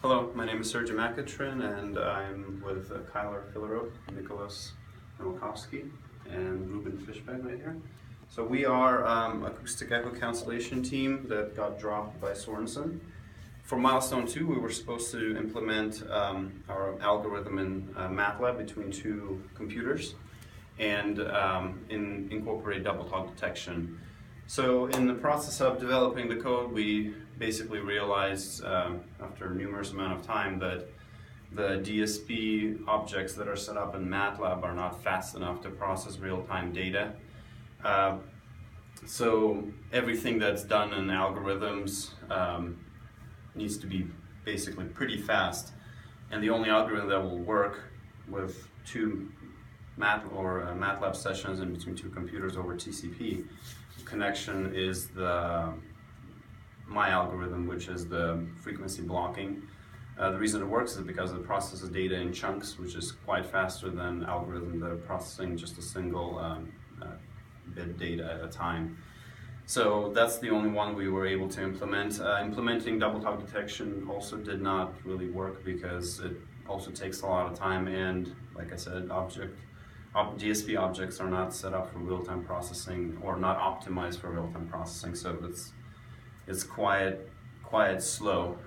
Hello, my name is Sergey Makatrin, and I'm with Kyler Fillerov, Nicholas Nowakowski, and Ruben Fishbein right here. So we are acoustic echo cancellation team that got dropped by Sorenson. For Milestone2, we were supposed to implement our algorithm in MATLAB between two computers and incorporate double talk detection. So in the process of developing the code, we basically realized after a numerous amount of time that the DSP objects that are set up in MATLAB are not fast enough to process real-time data. So everything that's done in algorithms needs to be basically pretty fast. And the only algorithm that will work with two MATLAB sessions in between two computers over TCP connection is my algorithm, which is the frequency blocking. The reason it works is because it processes data in chunks, which is quite faster than algorithms that are processing just a single bit data at a time. So that's the only one we were able to implement. Implementing double talk detection also did not really work because it also takes a lot of time, and like I said, DSP objects are not set up for real-time processing or not optimized for real-time processing, so it's quite slow.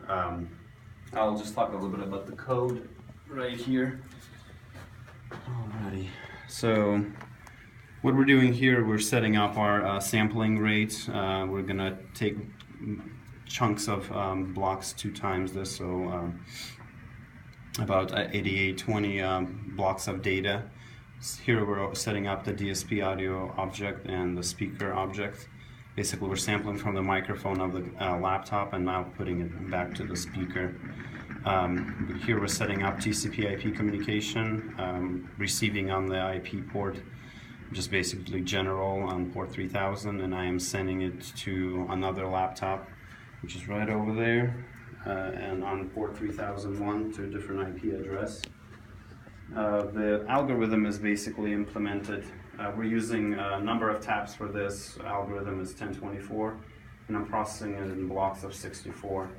I'll just talk a little bit about the code right here. Alrighty, so what we're doing here, we're setting up our sampling rate. We're gonna take chunks of blocks 2 times this, so about 8820 blocks of data. Here we're setting up the DSP audio object and the speaker object. Basically we're sampling from the microphone of the laptop and now putting it back to the speaker. Here we're setting up TCP IP communication, receiving on the IP port, which is basically general on port 3000, and I am sending it to another laptop, which is right over there, and on port 3001 to a different IP address. The algorithm is basically implemented. We're using a number of taps for this. Algorithm is 1024, and I'm processing it in blocks of 64.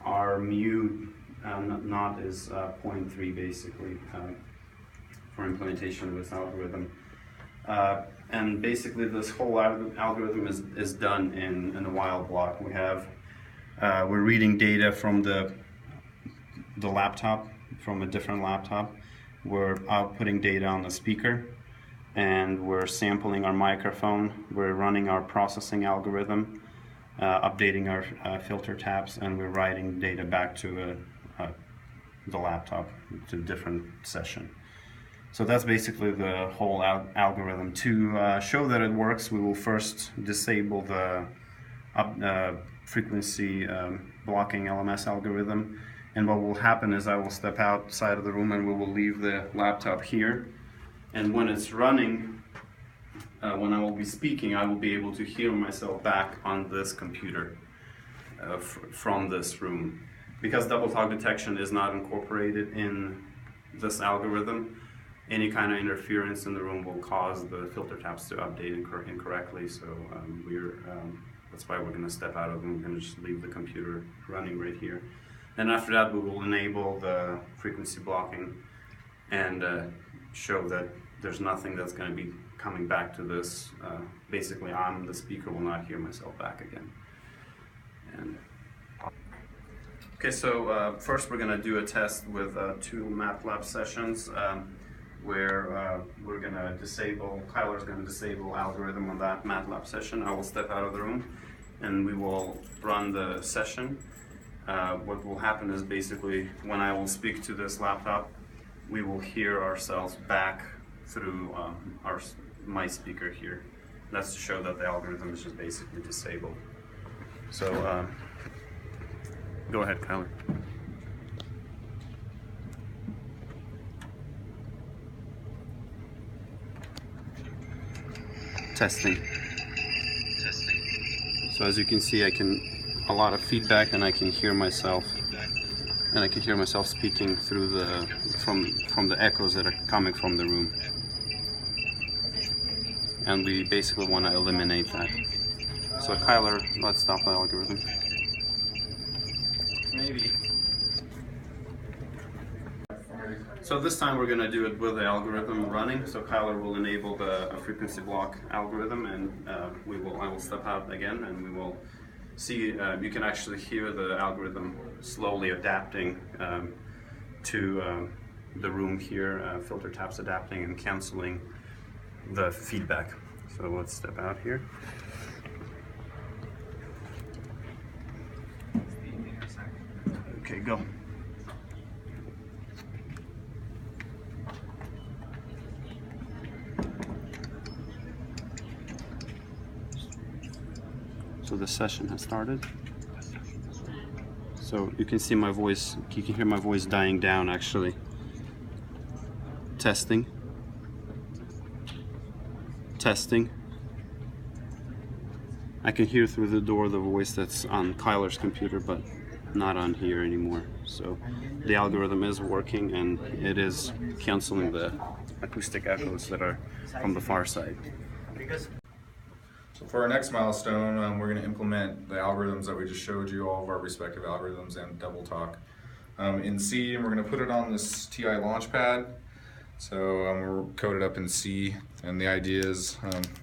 Our mu not is 0.3 basically for implementation of this algorithm. And basically this whole algorithm is done in a while block. We're reading data from the laptop, from a different laptop. We're outputting data on the speaker, and we're sampling our microphone. We're running our processing algorithm, updating our filter taps, and we're writing data back to the laptop to a different session. So that's basically the whole algorithm. To show that it works, we will first disable the frequency blocking LMS algorithm. And what will happen is I will step outside of the room and we will leave the laptop here. And when it's running, when I will be speaking, I will be able to hear myself back on this computer from this room. Because double talk detection is not incorporated in this algorithm, any kind of interference in the room will cause the filter taps to update incorrectly. So that's why we're going to step out of them. We're going to just leave the computer running right here. And after that, we will enable the frequency blocking and show that there's nothing that's going to be coming back to this. Basically, the speaker will not hear myself back again. Okay, so first we're going to do a test with 2 MATLAB sessions where we're going to Kyler's going to disable algorithm on that MATLAB session. I will step out of the room and we will run the session. What will happen is basically when I will speak to this laptop, we will hear ourselves back through my speaker here. That's to show that the algorithm is just basically disabled. So go ahead, Kyler. Testing. So as you can see, a lot of feedback, and I can hear myself, speaking through from the echoes that are coming from the room. And we basically want to eliminate that. So Kyler, let's stop the algorithm. Maybe. So this time we're going to do it with the algorithm running. So Kyler will enable the frequency block algorithm, and I will step out again, and we will see. You can actually hear the algorithm slowly adapting to the room here. Filter taps adapting and canceling the feedback. So let's step out here. Okay, go. So the session has started. So you can see my voice, you can hear my voice dying down actually. Testing. Testing. I can hear through the door the voice that's on Kyler's computer, but not on here anymore. So the algorithm is working, and it is canceling the acoustic echoes that are from the far side. So for our next milestone, we're going to implement the algorithms that we just showed you, all of our respective algorithms and double talk in C, and we're going to put it on this TI Launchpad. So we're coded up in C, and the idea is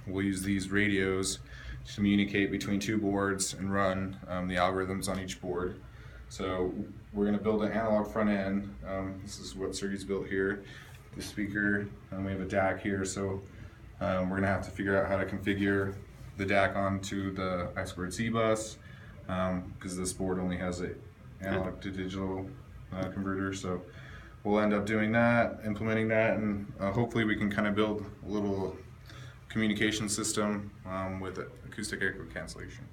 we'll use these radios to communicate between two boards and run the algorithms on each board. So we're going to build an analog front end. This is what Sergey's built here. The speaker, and we have a DAC here, so we're going to have to figure out how to configure the DAC onto the I2C bus, because this board only has an analog to digital converter. So we'll end up doing that, implementing that, and hopefully we can kind of build a little communication system with acoustic echo cancellation.